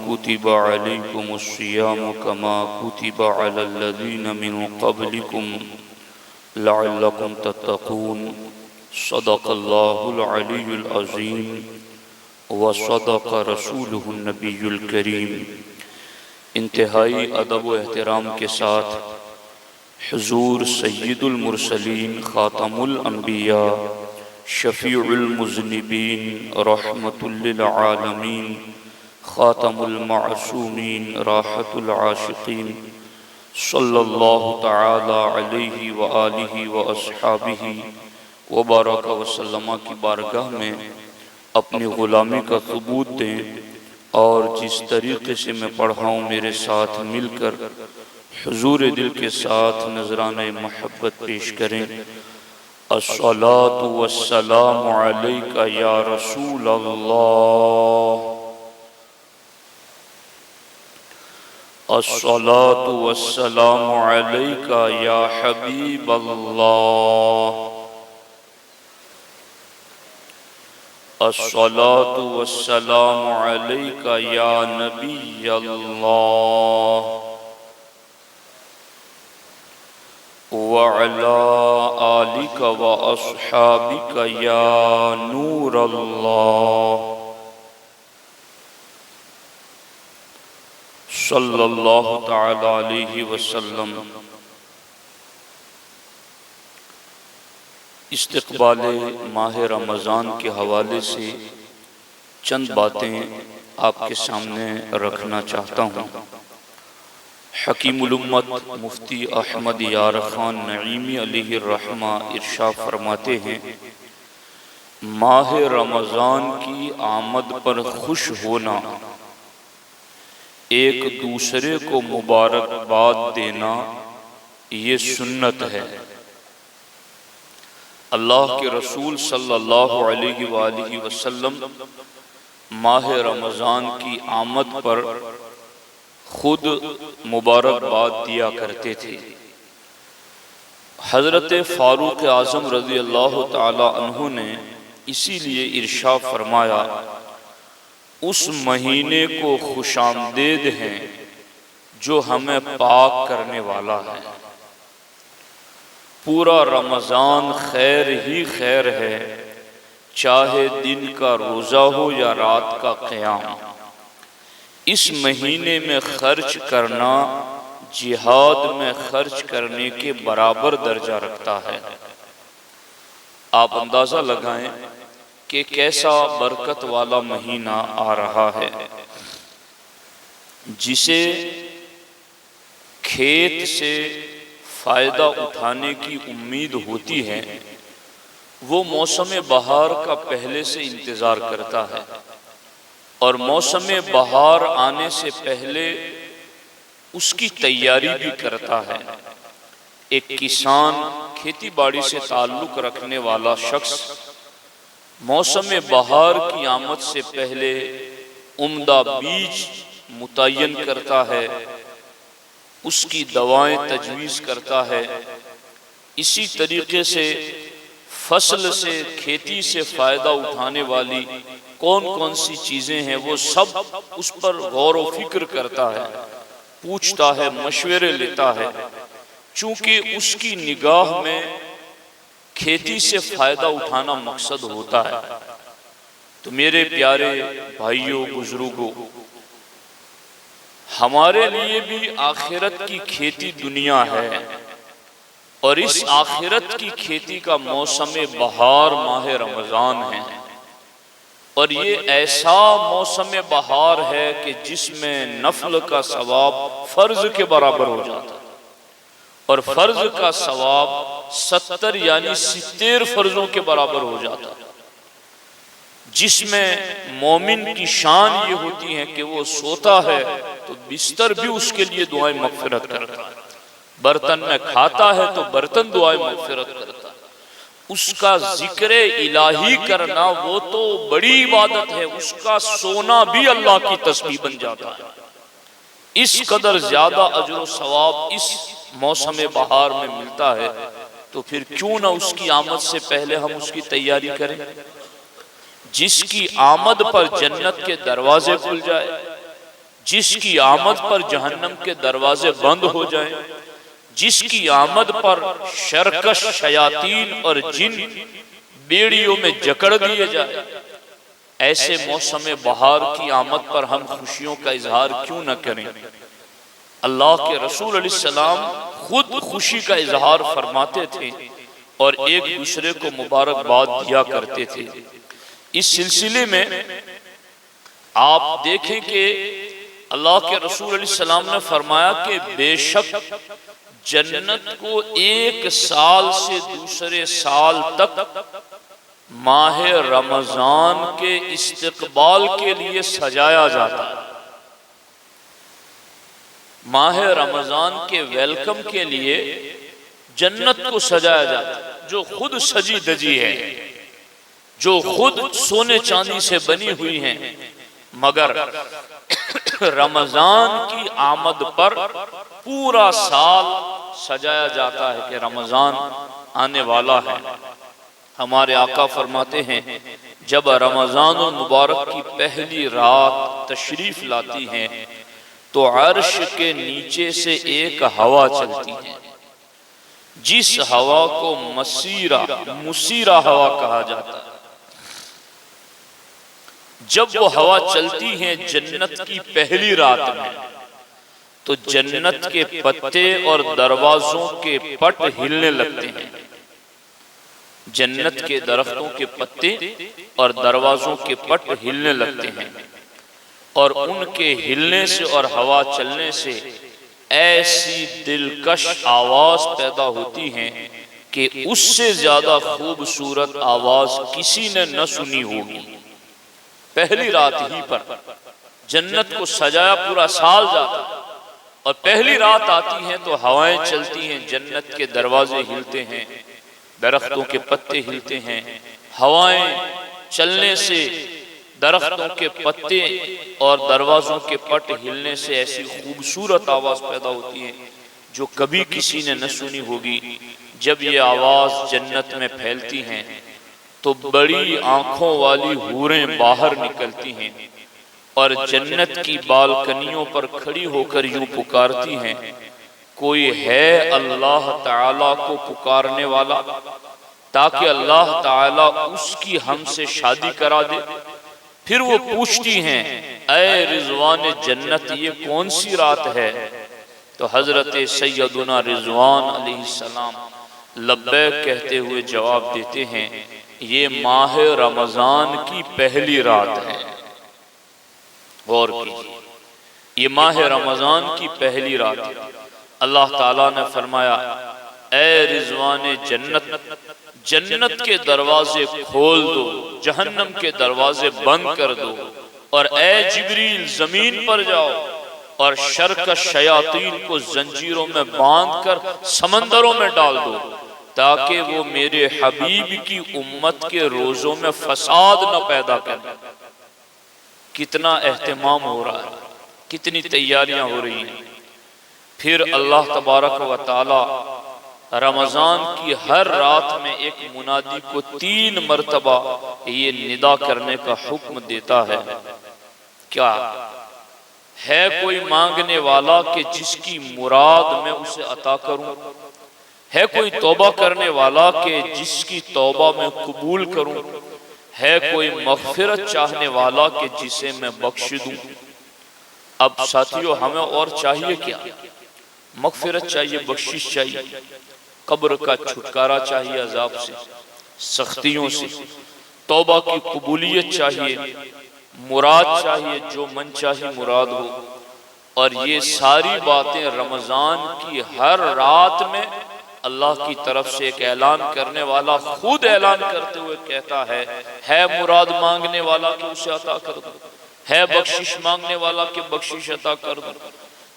كتب عليكم الصيام كما كتب على الذين من قبلكم لعلكم تتقون صدق الله العلي العظيم وصدق رسوله النبي الكريم۔ انتہائی ادب و احترام کے ساتھ حضور سید المرسلین خاتم الانبیاء شفیع المذنبین رحمت للعالمین خاتم المعصومین راحت العاشقین صلی اللہ تعالی علیہ وآلہ واصحابہ وبارک وسلم کی بارگاہ میں اپنی غلامی کا ثبوت دیں اور جس طریقے سے میں پڑھا ہوں میرے ساتھ مل کر حضور دل کے ساتھ نذرانہ محبت پیش کریں۔ الصلاۃ والسلام علیک یا رسول اللہ، الصلاۃ والسلام علیک یا حبیب اللہ، الصلاۃ والسلام علیک یا نبی اللہ، وعلی آلک واصحابک یا نور اللہ، صلی اللہ تعالی علیہ وسلم۔ استقبال ماہ رمضان کے حوالے سے چند باتیں آپ کے سامنے رکھنا چاہتا ہوں۔ حکیم الامت مفتی احمد یار خان نعیمی علیہ الرحمہ ارشاد فرماتے ہیں، ماہ رمضان کی آمد پر خوش ہونا، ایک دوسرے کو مبارکباد دینا، یہ سنت ہے۔ اللہ کے رسول صلی اللہ علیہ وآلہ وسلم ماہ رمضان کی آمد پر خود مبارکباد دیا کرتے تھے۔ حضرت فاروق اعظم رضی اللہ تعالی عنہ نے اسی لیے ارشاد فرمایا، اس مہینے کو خوش آمدید ہیں جو ہمیں پاک کرنے والا ہے۔ پورا رمضان خیر ہی خیر ہے، چاہے دن کا روزہ ہو یا رات کا قیام۔ اس مہینے میں خرچ کرنا جہاد میں خرچ کرنے کے برابر درجہ رکھتا ہے۔ آپ اندازہ لگائیں کہ کیسا برکت والا مہینہ آ رہا ہے، جسے کھیت سے فائدہ اٹھانے کی امید ہوتی ہے، وہ موسم بہار کا پہلے سے انتظار کرتا ہے، اور موسم بہار آنے سے پہلے اس کی تیاری بھی کرتا ہے۔ ایک کسان، کھیتی باڑی سے تعلق رکھنے والا شخص موسم بہار کی آمد سے پہلے عمدہ بیج متعین کرتا ہے، اس کی دوائیں تجویز کرتا ہے۔ اسی طریقے سے فصل سے، کھیتی سے فائدہ اٹھانے والی کون کون سی چیزیں ہیں وہ سب اس پر غور و فکر کرتا ہے، پوچھتا ہے، مشورے لیتا ہے، چونکہ اس کی نگاہ میں کھیتی سے فائدہ اٹھانا مقصد ہوتا ہے۔ تو میرے پیارے بھائیوں، بزرگوں، ہمارے لیے بھی آخرت کی کھیتی دنیا ہے، اور اس آخرت کی کھیتی کا موسم بہار ماہ رمضان ہے، اور یہ ایسا موسم بہار ہے کہ جس میں نفل کا ثواب فرض کے برابر ہو جاتا ہے، اور فرض کا ثواب 70 یعنی 70 فرضوں کے برابر ہو جاتا ہے، جس میں مومن کی شان یہ ہوتی ہے کہ وہ سوتا ہے تو بستر بھی اس کے لیے دعائیں مغفرت کرتا ہے، برتن میں کھاتا ہے تو برتن دعائیں مغفرت کرتا ہے، اس کا ذکر الہی کرنا وہ تو بڑی عبادت ہے، اس کا سونا بھی اللہ کی تسبیح بن جاتا ہے۔ اس قدر زیادہ اجر و ثواب اس موسم بہار میں ملتا ہے، تو پھر کیوں نہ اس کی آمد سے پہلے ہم اس کی تیاری کریں، جس کی آمد پر جنت کے دروازے کھل جائے، جس کی آمد پر جہنم کے دروازے بند ہو جائیں، جس کی آمد پر شرکش شیاطین اور جن بیڑیوں میں جکڑ دیے جائے، ایسے موسم بہار کی آمد پر ہم خوشیوں کا اظہار کیوں نہ کریں؟ اللہ کے رسول علیہ السلام خود خوشی کا اظہار فرماتے تھے اور ایک دوسرے کو مبارکباد دیا کرتے تھے۔ اس سلسلے میں آپ دیکھیں کہ اللہ کے رسول علیہ السلام نے فرمایا کہ بے شک جنت کو ایک سال سے دوسرے سال تک ماہ رمضان کے استقبال کے لیے سجایا جاتا ہے۔ ماہ رمضان کے ویلکم کے لیے جنت کو سجایا جاتا ہے، جو خود سجی دجی ہے، جو خود سونے چاندی سے بنی ہوئی ہیں، مگر رمضان کی آمد پر پورا سال سجایا جاتا ہے کہ رمضان آنے والا ہے۔ ہمارے آقا فرماتے ہیں جب رمضان المبارک کی پہلی رات تشریف لاتی ہیں تو عرش کے نیچے سے ایک ہوا چلتی ہے، جس ہوا کو مسیرہ ہوا کہا جاتا ہے۔ جب وہ ہوا چلتی ہے جنت کی پہلی رات میں تو جنت کے پتے اور دروازوں کے پٹ ہلنے لگتے ہیں۔ جنت کے درختوں کے پتے اور دروازوں کے پٹ ہلنے لگتے ہیں، اور ان کے ہلنے سے اور ہوا چلنے سے ایسی دلکش آواز پیدا ہوتی ہے کہ اس سے زیادہ خوبصورت آواز کسی نے نہ سنی ہوگی۔ پہلی رات ہی پر جنت کو سجایا پورا سال جاتا ہے، اور پہلی رات آتی ہے تو ہوائیں چلتی ہیں، جنت کے دروازے ہلتے ہیں، درختوں کے پتے ہلتے ہیں۔ ہوائیں چلنے سے درختوں کے پتے اور دروازوں کے پٹ ہلنے سے ایسی خوبصورت آواز پیدا ہوتی ہے جو کبھی کسی نے نہ سنی ہوگی۔ جب یہ آواز جنت میں پھیلتی ہیں تو بڑی آنکھوں والی حوریں باہر نکلتی ہیں اور جنت کی بالکنیوں پر کھڑی ہو کر یوں پکارتی ہیں، کوئی ہے اللہ تعالیٰ کو پکارنے والا تاکہ اللہ تعالیٰ اس کی ہم سے شادی کرا دے۔ پھر وہ پوچھتی ہیں، اے رضوان جنت یہ کون سی رات ہے؟ تو حضرت سیدنا رضوان علیہ السلام لبیک کہتے ہوئے جواب دیتے ہیں، یہ ماہ رمضان کی پہلی رات ہے۔ غور کیجیے، یہ ماہ رمضان کی پہلی رات ہے۔ اللہ تعالیٰ نے فرمایا، اے رضوان جنت، جنت کے دروازے کھول دو، جہنم کے دروازے بند کر دو، اور اے جبریل زمین پر جاؤ اور شرکش شیاطین کو زنجیروں میں باندھ کر سمندروں میں ڈال دو تاکہ وہ میرے حبیب کی امت کے روزوں میں فساد نہ پیدا کریں۔ کتنا اہتمام ہو رہا ہے، کتنی تیاریاں ہو رہی ہیں۔ پھر اللہ تبارک و تعالی رمضان کی ہر رات میں ایک منادی کو 3 مرتبہ یہ ندا کرنے کا حکم دیتا ہے۔ کیا ہے کوئی مانگنے والا کہ جس کی مراد میں اسے عطا کروں؟ ہے کوئی توبہ کرنے والا کہ جس کی توبہ میں قبول کروں؟ ہے کوئی مغفرت چاہنے والا کہ جسے میں بخش دوں؟ اب ساتھیو ہمیں اور چاہیے کیا؟ مغفرت چاہیے، بخشش چاہیے، قبر کا چھٹکارا چاہیے عذاب سے، سختیوں سے، توبہ کی قبولیت چاہیے، مراد چاہیے، جو من چاہیے مراد ہو۔ اور یہ ساری باتیں رمضان کی ہر رات میں اللہ کی طرف سے ایک اعلان کرنے والا خود اعلان کرتے ہوئے کہتا ہے مراد مانگنے والا کہ اسے عطا کر دو، ہے بخشش مانگنے والا کہ بخشش عطا کر دو،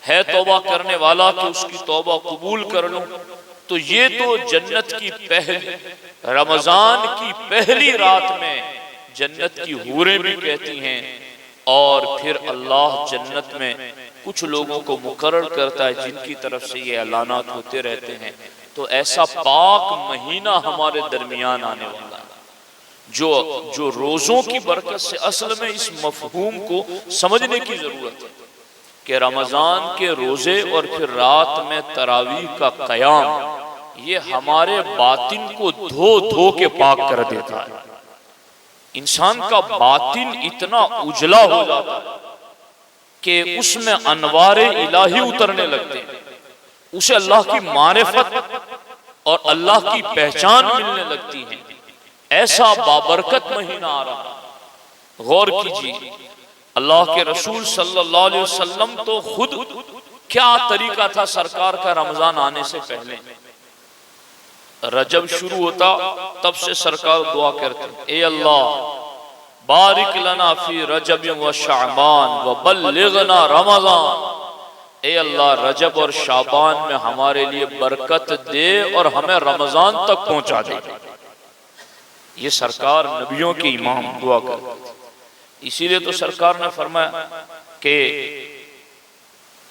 ہے توبہ کرنے والا کہ اس کی توبہ قبول کر لوں۔ تو یہ تو جنت کی پہلی رمضان کی پہلی رات میں جنت کی حوریں بھی کہتی ہیں، اور پھر اللہ جنت میں کچھ لوگوں کو مقرر کرتا ہے جن کی طرف سے یہ اعلانات ہوتے رہتے ہیں۔ تو ایسا پاک مہینہ ہمارے درمیان آنے والا ہے جو روزوں کی برکت سے، اصل میں اس مفہوم کو سمجھنے کی ضرورت ہے کہ رمضان کے روزے اور پھر رات میں تراویح کا قیام یہ ہمارے باطن کو دھو دھو کے پاک کر دیتا ہے۔ انسان کا باطن اتنا اجلا ہو جاتا ہے کہ اس میں انوار الہی اترنے لگتے ہیں، اسے اللہ کی معرفت اور اللہ کی پہچان ملنے لگتی ہے۔ ایسا بابرکت مہینہ آ رہا ہے، غور کیجیے۔ اللہ کے رسول صلی اللہ علیہ وسلم تو خود کیا طریقہ تھا سرکار کا رمضان آنے سے پہلے؟ رجب شروع ہوتا تب سے سرکار دعا کرتے، اے اللہ بارک لنا فی رجب و شعبان و بلغنا رمضان، اے اللہ رجب اور شعبان میں ہمارے لیے برکت دے اور ہمیں رمضان تک پہنچا دے۔ یہ سرکار نبیوں کے امام دعا کرتے تھے۔ اسی لیے تو سرکار نے فرمایا کہ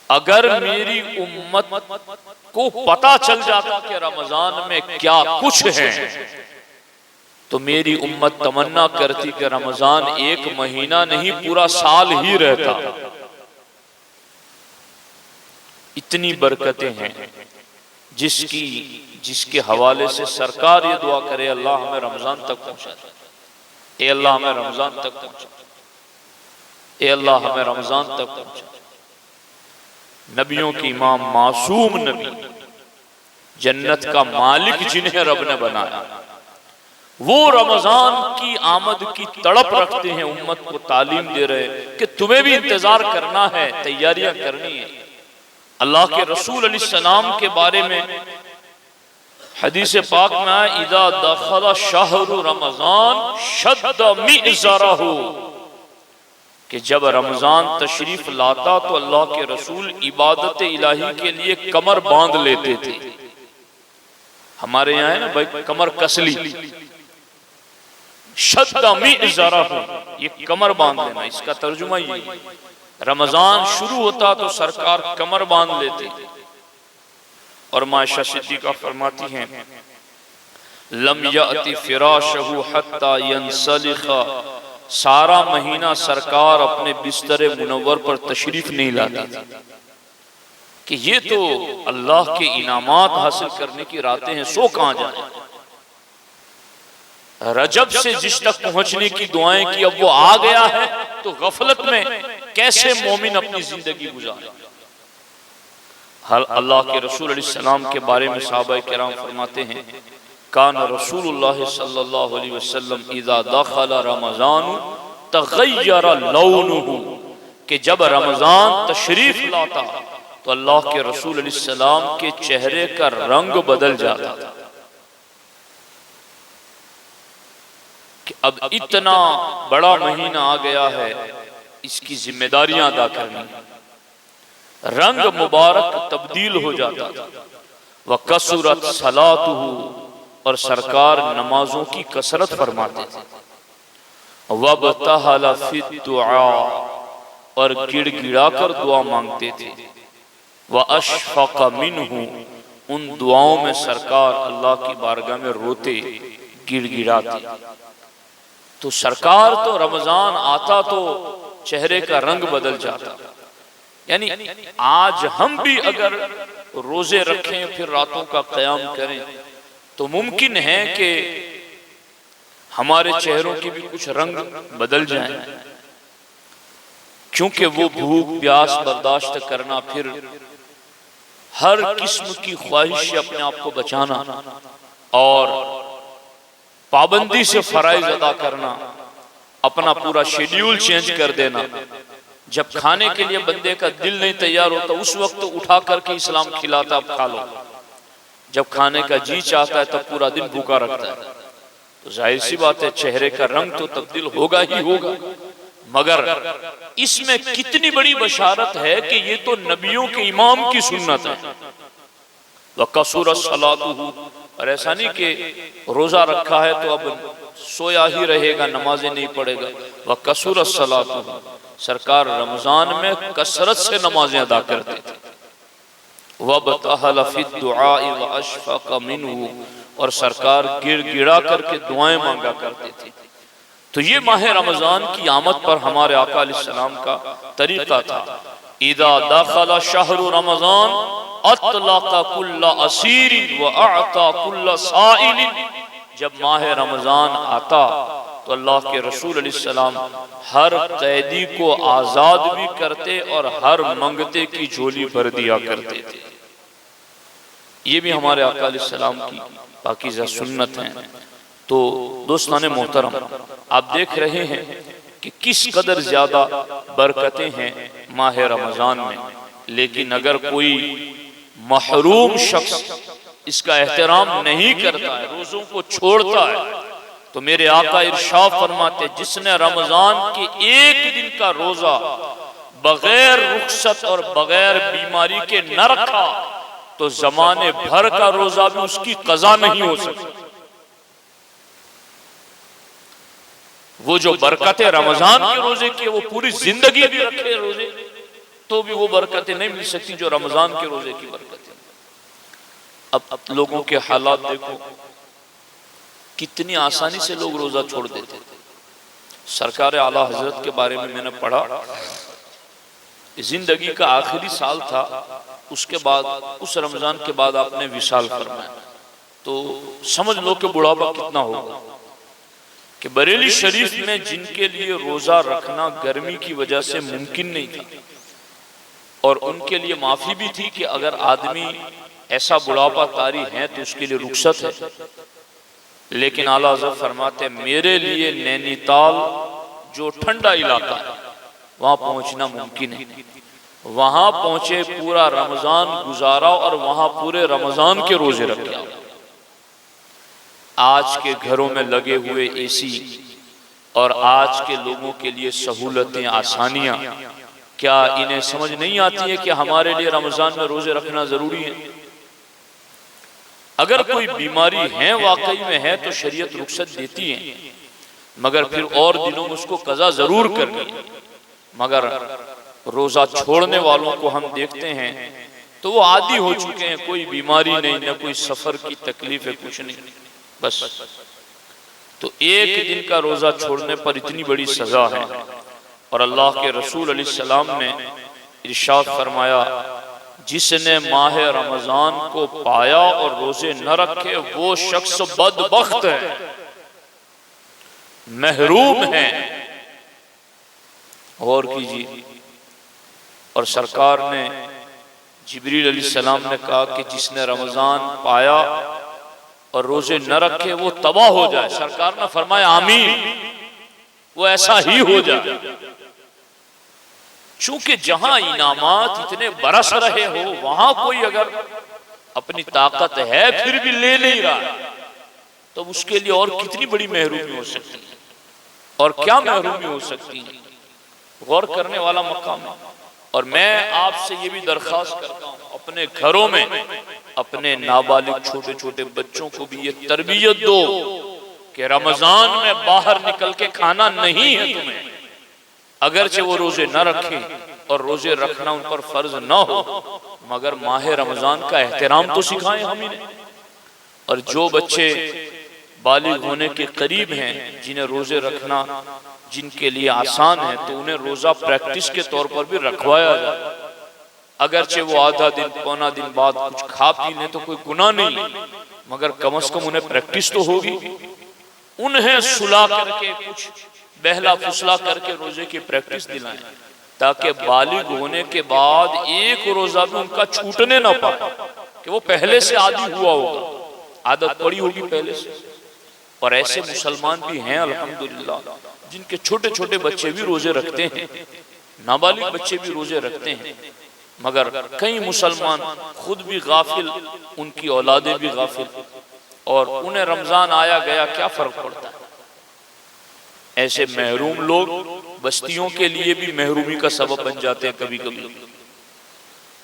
اگر میری امت کو پتا چل جاتا کہ رمضان میں کیا کچھ ہے تو میری امت تمنا کرتی کہ رمضان ایک مہینہ نہیں پورا سال ہی رہتا۔ اتنی برکتیں ہیں جس کے حوالے سے سرکار یہ دعا کرے، اللہ ہمیں رمضان تک پہنچا دے، اے اللہ ہمیں رمضان تک پہنچا دے، اے اللہ ہمیں رمضان تک پہنچا دے۔ نبیوں کی امام، معصوم نبی، جنت کا مالک جنہیں رب نے بنایا، وہ رمضان کی آمد کی تڑپ رکھتے ہیں، امت کو تعلیم دے رہے کہ تمہیں بھی انتظار کرنا ہے، تیاریاں کرنی ہے۔ اللہ کے رسول علیہ السلام کے بارے میں حدیث پاک میں آئے، اذا دخل شہر رمضان شد مئزرہ، کہ جب رمضان تشریف لاتا تو اللہ کے رسول عبادت الہی کے لیے کمر باندھ لیتے تھے۔ ہمارے یہاں ہے نا بھائی کمر کسلی، شد مئزرہ، یہ کمر باندھ لینا، اس کا ترجمہ یہ رمضان شروع ہوتا تو سرکار کمر باندھ لیتے تھے۔ اور عائشہ صدیقہ فرماتی ہیں، لم یأتی فراشہ حتی ینسلخ، سارا مہینہ سرکار اپنے بستر منور پر تشریف نہیں لاتی تھی کہ یہ تو اللہ کے انعامات حاصل کرنے کی راتیں ہیں، سو کہاں جائیں۔ رجب سے جس تک پہنچنے کی دعائیں کی، اب وہ آ گیا ہے تو غفلت میں کیسے مومن اپنی زندگی گزارے۔ اللہ کے رسول علیہ السلام کے بارے میں صحابہ کرام فرماتے ہیں، کان رسول اللہ صلی اللہ علیہ وسلم اذا دخل رمضان تغیر لونہ، کہ جب رمضان تشریف لاتا تو اللہ کے رسول علیہ السلام کے چہرے کا رنگ بدل جاتا تھا کہ اب اتنا بڑا مہینہ آ گیا ہے، اس کی ذمہ داریاں ادا کرنی، رنگ مبارک تبدیل ہو جاتا تھا۔ وَكَسُرَتْ صَلَاتُهُ، اور سرکار نمازوں کی کثرت فرماتے تھے۔ وَابْتَهَلَ فِي الدُّعَاءِ، اور گڑ گڑا کر دعا مانگتے تھے۔ وَأَشْفَقَ مِنْهُ، ان دعاؤں میں سرکار اللہ کی بارگاہ میں روتے گڑ گڑاتے۔ تو سرکار تو رمضان آتا تو چہرے کا رنگ بدل جاتا۔ یعنی آج ہم بھی اگر روزے رکھیں پھر راتوں کا قیام کریں تو ممکن ہے کہ ہمارے چہروں کی بھی کچھ رنگ بدل جائیں، کیونکہ وہ بھوک پیاس برداشت کرنا، پھر ہر قسم کی خواہش سے اپنے آپ کو بچانا اور پابندی سے فرائض ادا کرنا، اپنا پورا شیڈیول چینج کر دینا۔ جب کھانے کے لیے بندے کا دل نہیں تیار ہوتا اس وقت اٹھا کر کے اسلام کھلاتا، اب کھا لو۔ جب کھانے کا جی چاہتا ہے تب پورا دن بھوکا رکھتا ہے۔ تو ظاہر سی بات ہے چہرے کا رنگ تو تبدیل ہوگا ہی ہوگا، مگر اس میں کتنی بڑی بشارت ہے کہ یہ تو نبیوں کے امام کی سنت ہے۔ وَقَصُرَ صَلَاتُهُ، اور ایسا نہیں کہ روزہ رکھا ہے تو اب سویا ہی رہے گا، نمازیں نہیں پڑھے گا۔ وَقَصُرَ صَلَاتُهُ، سرکار رمضان میں کثرت سے نمازیں ادا کرتے تھے۔ وَابْتَهَلَ فِي الدُّعَاءِ وَأَشْفَقَ مِنْهُ، اور سرکار گڑ گڑا کر کے دعائیں مانگا کرتے تھے۔ تو یہ ماہ رمضان کی آمد پر ہمارے آقا علیہ السلام کا طریقہ تھا اذا دخل شہر رمضان اطلق کل اسیر واعطى کل سائل، جب ماہ رمضان آتا تو اللہ کے رسول علیہ السلام ہر قیدی کو آزاد بھی کرتے اور ہر منگتے کی جھولی بھر دیا کرتے تھے۔ یہ بھی ہمارے آقا علیہ السلام کی پاکیزہ سنت ہیں۔ تو دوستان محترم، آپ دیکھ رہے ہیں کہ کس قدر زیادہ برکتیں ہیں ماہ رمضان میں، لیکن اگر کوئی محروم شخص اس کا احترام نہیں کرتا ہے، روزوں کو چھوڑتا ہے، تو میرے آقا ارشاد فرماتے جس نے رمضان کے ایک دن کا روزہ بغیر رخصت اور بغیر بیماری کے نہ رکھا تو زمانے بھر کا روزہ بھی اس کی قضا نہیں ہو سکتا۔ وہ جو برکتیں رمضان کے روزے کی وہ پوری زندگی بھی رکھے روزے تو بھی وہ برکتیں نہیں مل سکتی جو رمضان کے روزے کی برکتیں۔ اب لوگوں کے حالات دیکھو، کتنی آسانی سے لوگ روزہ چھوڑ دیتے تھے۔ سرکار اعلیٰ حضرت کے بارے میں نے پڑھا، زندگی کا آخری سال تھا، اس کے بعد اس رمضان کے بعد آپ نے وصال فرمایا، تو سمجھ لو کہ بڑھاپا کتنا ہوگا۔ کہ بریلی شریف میں جن کے لیے روزہ رکھنا گرمی کی وجہ سے ممکن نہیں تھا، اور ان کے لیے معافی بھی تھی کہ اگر آدمی ایسا بڑھاپا طاری ہے تو اس کے لیے رخصت ہے، لیکن اعلیٰ حضرت فرماتے میرے لیے نینی تال جو ٹھنڈا علاقہ ہے وہاں پہنچنا ممکن ہے۔ وہاں پہنچے، پورا رمضان گزارا اور وہاں پورے رمضان کے روزے رکھے۔ آج کے گھروں میں لگے ہوئے اے سی اور آج کے لوگوں کے لیے سہولتیں، آسانیاں، کیا انہیں سمجھ نہیں آتی ہے کہ ہمارے لیے رمضان میں روزے رکھنا ضروری ہے؟ اگر کوئی بیماری ہے واقعی میں ہے تو شریعت رخصت دیتی ہے، مگر پھر اور دنوں میں اس کو قضا ضرور کرنی ہے۔ مگر روزہ چھوڑنے والوں کو ہم دیکھتے ہیں تو وہ عادی ہو چکے ہیں، کوئی بیماری نہیں، نہ کوئی سفر کی تکلیف ہے، کچھ نہیں، بس۔ تو ایک دن کا روزہ چھوڑنے پر اتنی بڑی سزا ہے، اور اللہ کے رسول علیہ السلام نے ارشاد فرمایا جس نے ماہ رمضان کو پایا اور روزے نہ رکھے وہ شخص بدبخت ہے، محروم ہے۔ غور کیجیے، اور سرکار نے جبریل علیہ السلام نے کہا کہ جس نے رمضان پایا اور روزے نہ رکھے وہ تباہ ہو جائے۔ سرکار نے فرمایا آمین، وہ ایسا ہی ہو جائے۔ چونکہ جہاں انعامات اتنے برس رہے ہو وہاں کوئی اگر اپنی طاقت ہے پھر بھی لے نہیں رہا تو اس کے لیے اور کتنی بڑی محرومی ہو سکتی ہے، اور کیا محرومی ہو سکتی ہے۔ غور کرنے والا مقام ہے۔ اور میں آپ سے یہ بھی درخواست کرتا ہوں اپنے گھروں میں اپنے نابالغ چھوٹے چھوٹے بچوں کو بھی یہ تربیت دو کہ رمضان میں باہر نکل کے کھانا نہیں ہے تمہیں، اگرچہ وہ روزے نہ رکھیں اور روزے رکھنا ان پر فرض نہ ہو، مگر ماہ رمضان کا احترام تو سکھائیں ہم انہیں۔ اور جو بچے بالغ ہونے کے قریب ہیں جنہیں روزے رکھنا جن کے لیے آسان ہے تو انہیں روزہ پریکٹس کے طور پر بھی رکھوایا جائے، اگرچہ وہ آدھا دن پونا دن بعد کچھ کھا پی لیں تو کوئی گناہ نہیں، مگر کم از کم انہیں پریکٹس تو ہوگی۔ انہیں سلا کر کے کچھ بہلا پھسلا کر کے روزے کی پریکٹس دلائیں تاکہ بالغ ہونے کے بعد ایک روزہ بھی ان کا چھوٹنے نہ پائے، کہ وہ پہلے سے عادی ہوا ہوگا، عادت پڑی ہوگی پہلے سے۔ اور ایسے مسلمان بھی ہیں الحمدللہ جن کے چھوٹے چھوٹے بچے بھی روزے رکھتے ہیں، نابالغ بچے بھی روزے رکھتے ہیں، مگر کئی مسلمان خود بھی غافل، ان کی اولادیں بھی غافل، اور انہیں رمضان آیا گیا کیا فرق پڑتا ہے۔ ایسے محروم لوگ بستیوں کے لیے بھی محرومی کا سبب بن جاتے ہیں، کبھی کبھی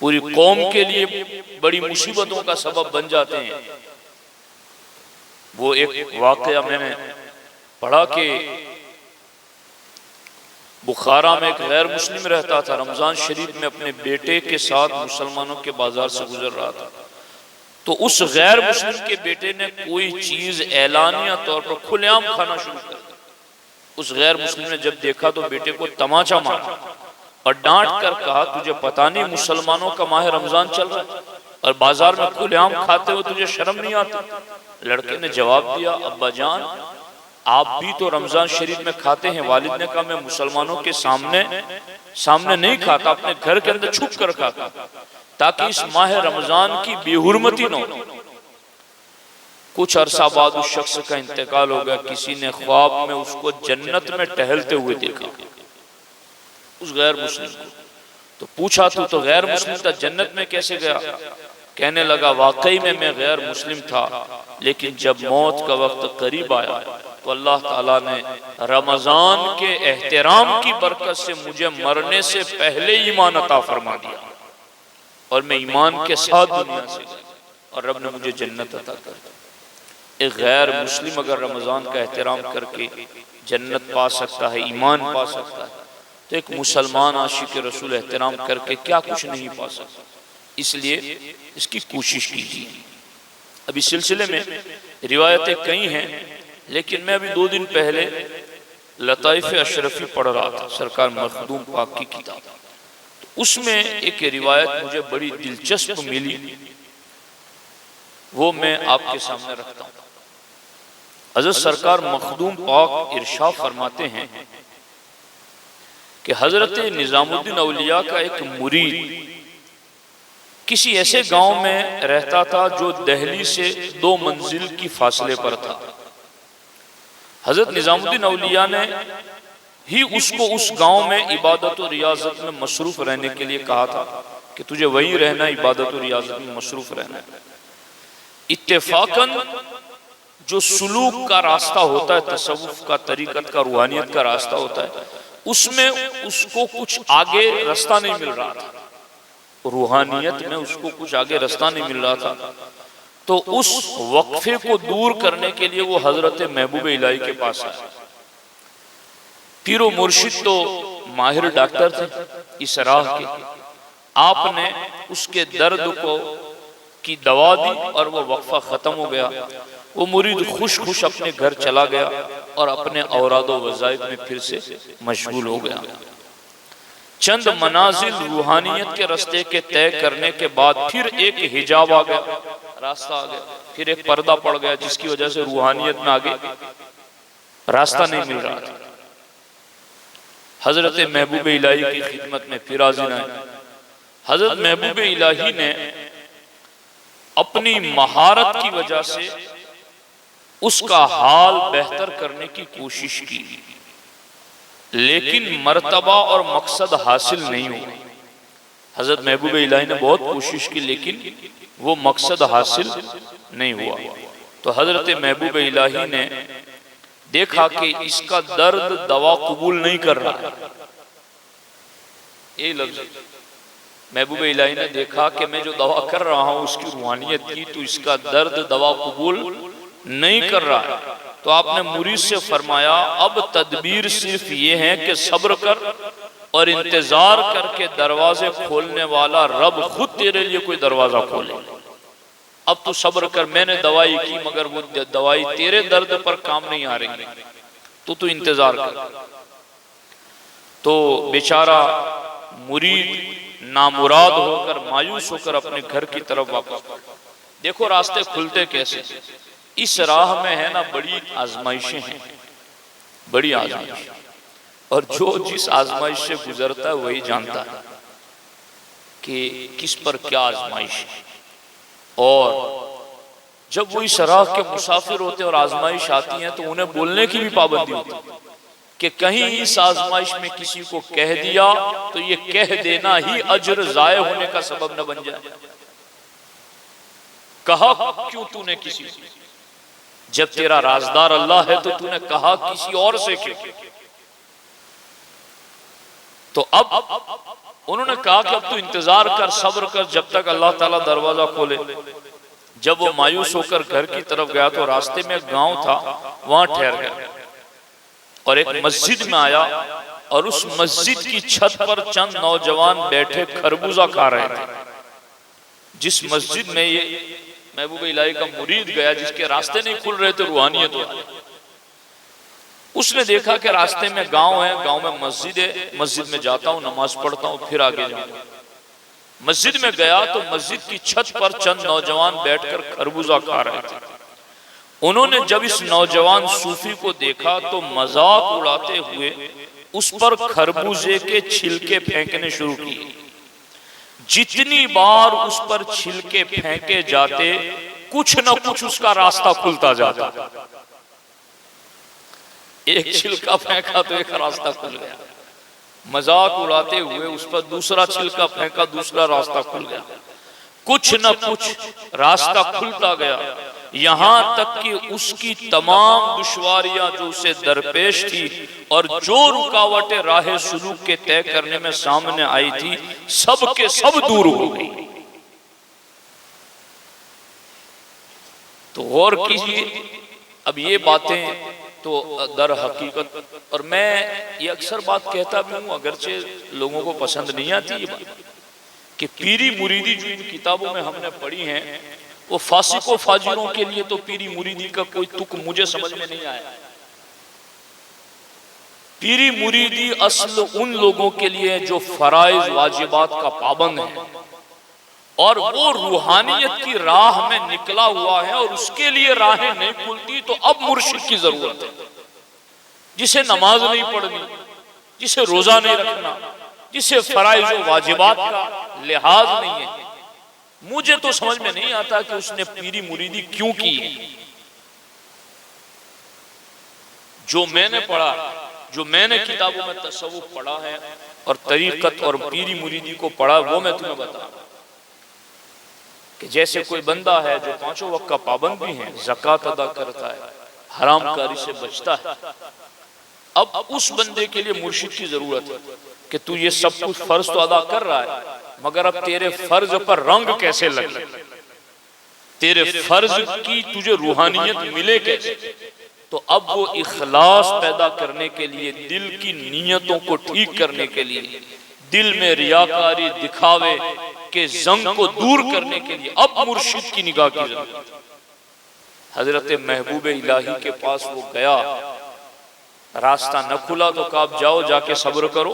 پوری قوم کے لیے بڑی مصیبتوں کا سبب بن جاتے ہیں۔ وہ ایک واقعہ میں نے پڑھا کہ بخارا میں ایک غیر مسلم رہتا تھا، رمضان شریف میں اپنے بیٹے کے ساتھ مسلمانوں کے بازار سے گزر رہا تھا، تو اس غیر مسلم کے بیٹے نے کوئی چیز اعلانیہ طور پر کھلے عام کھانا شروع کر دیا۔ اس غیر مسلم نے جب دیکھا تو بیٹے کو تماچا مارا اور ڈانٹ کر کہا تجھے پتہ نہیں مسلمانوں کا ماہ رمضان چل رہا ہے اور بازار میں کھلے عام کھاتے ہوئے تجھے شرم نہیں آتی؟ لڑکے نے جواب دیا ابا جان آپ بھی تو رمضان شریف میں کھاتے ہیں۔ والد نے کہا میں مسلمانوں کے سامنے نہیں کھاتا، اپنے گھر کے اندر چھپ کر کھاتا تاکہ اس ماہ رمضان کی بے حرمتی نہ ہو۔ کچھ عرصہ بعد اس شخص کا انتقال ہو گیا۔ کسی نے خواب میں اس کو جنت میں ٹہلتے ہوئے دیکھا، اس غیر مسلم کو۔ تو پوچھا تو غیر مسلم تھا، جنت میں کیسے گیا؟ کہنے لگا واقعی میں غیر مسلم تھا، لیکن جب موت کا وقت قریب آیا تو اللہ تعالیٰ نے رمضان کے احترام کی برکت سے مجھے مرنے سے پہلے ایمان عطا فرما دیا اور میں ایمان کے ساتھ دنیا سے گیا اور رب نے مجھے جنت عطا کر دی۔ ایک غیر مسلم اگر رمضان کا احترام کر کے جنت پا سکتا ہے، ایمان پا سکتا ہے، تو ایک مسلمان عاشق رسول احترام کر کے کیا کچھ نہیں پا سکتا۔ اس لیے اس کی کوشش کیجیے۔ اب اس سلسلے میں روایتیں کئی ہیں، لیکن میں ابھی 2 دن پہلے لطائف اشرفی پڑھ رہا تھا، سرکار مخدوم پاک کی کتاب، تو اس میں ایک روایت مجھے بڑی دلچسپ ملی، وہ میں آپ کے سامنے رکھتا ہوں۔ حضرت سرکار مخدوم پاک ارشاد فرماتے ہیں کہ حضرت نظام الدین اولیاء کا ایک مرید کسی ایسے گاؤں میں رہتا تھا جو دہلی سے 2 منزل کی فاصلے پر تھا۔ حضرت نظام الدین اولیاء نے ہی اس کو اس گاؤں میں عبادت و ریاضت میں مصروف رہنے کے لیے کہا تھا کہ تجھے وہیں رہنا، عبادت و ریاضت میں مصروف رہنا۔ اتفاقاً جو سلوک کا راستہ ہوتا ہے، تصوف کا، طریقت کا، روحانیت کا راستہ ہوتا ہے، اس میں اس کو کچھ آگے رستہ نہیں مل رہا تھا، روحانیت میں اس کو کچھ آگے رستہ نہیں مل رہا تھا۔ تو اس وقفے کو دور کرنے کے لیے وہ حضرت محبوب الہی کے پاس آیا۔ پیر و مرشد تو ماہر ڈاکٹر تھے اس راہ کے، آپ نے اس کے درد کی دوا دی اور وہ وقفہ ختم ہو گیا۔ وہ مرید خوش اپنے گھر چلا گیا اور اپنے اوراد و وظائف میں پھر سے مشغول ہو گیا۔ چند منازل روحانیت کے راستے کے طے کرنے کے بعد پھر ایک حجاب آ گیا، راستہ آ گیا، پھر ایک پردہ پڑ گیا جس کی وجہ سے روحانیت میں آگے راستہ نہیں مل رہا تھا۔ حضرت محبوب الہی کی خدمت میں پھر حاضر آئے۔ حضرت محبوب الہی نے اپنی مہارت کی وجہ سے اس کا حال بہتر کرنے کی کوشش کی، لیکن مرتبہ اور مقصد حاصل نہیں ہوا۔ حضرت محبوب الہی نے بہت کوشش کی لیکن وہ مقصد حاصل نہیں ہوا۔ تو حضرت محبوب الہی نے دیکھا کہ اس کا درد دوا قبول نہیں کر رہا ہے۔ یہ لفظ محبوب الہی نے دیکھا کہ میں جو دوا کر رہا ہوں اس کی روحانیت کی، تو اس کا درد دوا قبول نہیں کر رہا ہے۔ تو آپ نے مرید سے فرمایا اب تدبیر صرف یہ ہے کہ صبر کر اور انتظار کر کے دروازے کھولنے والا رب خود تیرے لیے کوئی دروازہ کھولے۔ اب تو صبر کر، میں نے دوائی کی مگر وہ دوائی تیرے درد پر کام نہیں آ رہی، تو انتظار کر۔ تو بیچارہ مرید نامراد ہو کر، مایوس ہو کر اپنے گھر کی طرف واپس۔ دیکھو راستے کھلتے کیسے۔ اس راہ میں ہے نا بڑی آزمائشیں ہیں، بڑی آزمائش، اور جو جس آزمائش سے گزرتا ہے وہی جانتا ہے کہ کس پر کیا آزمائش ہے۔ اور جب وہ اس راہ کے مسافر ہوتے ہیں اور آزمائش آتی ہیں تو انہیں بولنے کی بھی پابندی ہوتی ہے کہ کہیں اس آزمائش میں کسی کو کہہ دیا تو یہ کہہ دینا ہی اجر ضائع ہونے کا سبب نہ بن جائے۔ کہا کیوں تو نے کسی سے؟ جب تیرا رازدار اللہ ہے تو تو نے کہا کسی اور سے کیوں؟ تو اب انہوں نے کہا کہ اب تو انتظار کر، صبر کر جب تک اللہ تعالیٰ دروازہ کھولے۔ جب وہ مایوس ہو کر گھر کی طرف گیا تو راستے میں ایک گاؤں تھا، وہاں ٹھہر گیا اور ایک مسجد میں آیا، اور اس مسجد کی چھت پر چند نوجوان بیٹھے خربوزہ کھا رہے تھے۔ جس مسجد میں یہ محبوب الہی کا مرید گیا، جس کے راستے نہیں کھل رہے تھے روحانیت ہو، اس نے دیکھا کہ راستے میں گاؤں ہے، گاؤں میں مسجد ہے، مسجد میں جاتا ہوں، نماز پڑھتا ہوں، پھر آگے جاؤں گا۔ مسجد میں گیا تو مسجد کی چھت پر چند نوجوان بیٹھ کر خربوزہ کھا رہے تھے۔ انہوں نے جب اس نوجوان صوفی کو دیکھا تو مذاق اڑاتے ہوئے اس پر خربوزے کے چھلکے پھینکنے شروع کیے۔ جتنی بار اس پر چھلکے پھینکے جاتے کچھ نہ کچھ اس کا راستہ کھلتا جاتا۔ ایک چھلکا پھینکا تو ایک راستہ کھل گیا، مذاق اڑاتے ہوئے اس پر دوسرا چھلکا پھینکا، دوسرا راستہ کھل گیا، کچھ نہ کچھ راستہ کھلتا گیا، یہاں تک کہ اس کی تمام دشواریاں جو اسے درپیش تھی اور جو رکاوٹیں راہ سلوک کے طے کرنے میں سامنے آئی تھی سب کے سب دور ہو گئی۔ تو غور کیجئے، اب یہ باتیں تو در حقیقت، اور میں یہ اکثر بات کہتا بھی ہوں اگرچہ لوگوں کو پسند نہیں آتی یہ بات، کہ پیری مریدی جو ان کتابوں میں ہم نے پڑھی ہیں وہ فاسق و فاجروں کے لیے تو پیری مریدی کا کوئی تک مجھے سمجھ میں نہیں آیا۔ پیری مریدی اصل ان لوگوں کے لیے جو فرائض واجبات کا پابند ہے اور وہ روحانیت کی راہ میں نکلا ہوا ہے اور اس کے لیے راہیں نہیں کھلتی، تو اب مرشد کی ضرورت ہے۔ جسے نماز نہیں پڑھنی، جسے روزہ نہیں رکھنا، جسے فرائض و واجبات کا لحاظ نہیں ہے، مجھے تو سمجھ میں نہیں آتا کہ اس نے پیری مریدی کیوں کی ہے۔ جو میں نے پڑھا، جو میں نے کتابوں میں تصوف پڑھا ہے اور طریقت اور پیری مریدی کو پڑھا، وہ میں تمہیں بتاؤں کہ جیسے کوئی بندہ ہے جو پانچوں وقت کا پابند بھی ہے، زکوٰۃ ادا کرتا ہے، حرام کاری سے بچتا ہے، اب اس بندے کے لیے مرشد کی ضرورت ہے کہ تو یہ سب کچھ فرض تو ادا کر رہا ہے، مگر اب تیرے فرض پر رنگ کیسے لگے، تیرے فرض کی تجھے روحانیت ملے کیسے۔ تو اب وہ اخلاص پیدا کرنے کے لیے، دل کی نیتوں کو ٹھیک کرنے کے لیے، دل میں ریاکاری دکھاوے کے زنگ کو دور کرنے کے لیے اب مرشد کی نگاہ کی ضرورت۔ حضرت محبوب الہی کے پاس وہ گیا، راستہ نہ کھلا تو کہا اب جاؤ، جا کے صبر کرو،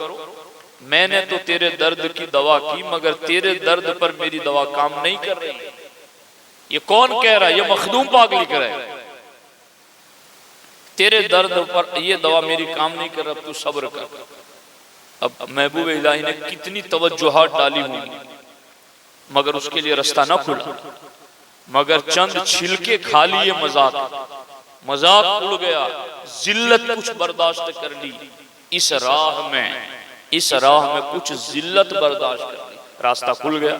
میں نے تو تیرے درد کی دوا کی مگر تیرے درد پر میری دوا کام نہیں کر رہی۔ یہ کون کہہ رہا ہے؟ یہ مخدوم پاک لکھ رہا ہے، تیرے درد پر یہ دوا میری کام نہیں کر رہا، اب تو صبر کر۔ اب محبوب الہی نے کتنی توجہات ڈالی ہوئی مگر اس کے لیے راستہ نہ کھلا، مگر چند چھلکے کھا لیے، مذاق اڑ گیا، ذلت کچھ برداشت کر لی، اس راہ میں کچھ ذلت برداشت کر لی، راستہ کھل گیا۔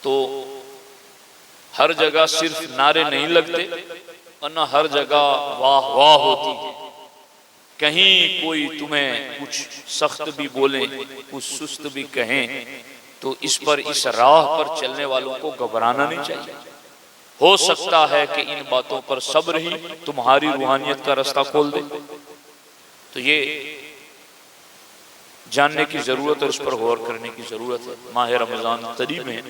تو ہر جگہ صرف نعرے نہیں لگتے، ورنہ ہر جگہ واہ واہ ہوتی ہے، کہیں کوئی تمہیں کچھ سخت بھی بولیں، کچھ سست بھی کہیں، تو اس راہ پر چلنے والوں کو گھبرانا نہیں چاہیے۔ ہو سکتا ہے کہ ان باتوں پر صبر ہی تمہاری روحانیت کا راستہ کھول دے۔ تو یہ جاننے کی ضرورت اور اس پر غور کرنے کی ضرورت ہے۔ ماہ رمضان قریب ہے،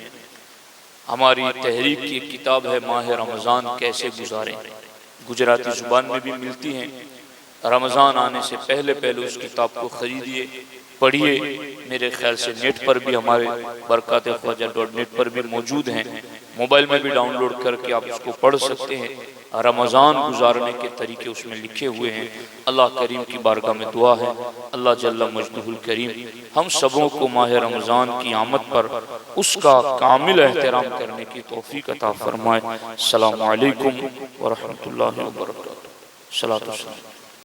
ہماری تحریک کی ایک کتاب ہے ماہ رمضان کیسے گزاریں، گجراتی زبان میں بھی ملتی ہیں۔ رمضان آنے سے پہلے اس کتاب کو خریدیے، پڑھیے، میرے خیال سے نیٹ پر بھی ہمارے برکات-خواجہ.net پر بھی موجود ہیں، موبائل میں بھی ڈاؤن لوڈ کر کے آپ اس کو پڑھ سکتے ہیں۔ رمضان گزارنے کے طریقے اس میں لکھے ہوئے ہیں۔ اللہ کریم کی بارگاہ میں دعا ہے اللہ جل مجدہ الکریم ہم سبوں کو ماہ رمضان کی آمد پر اس کا کامل احترام کرنے کی توفیق عطا فرمائے۔ السلام علیکم ورحمۃ اللہ وبرکاتہ۔ صلاۃ والسلام۔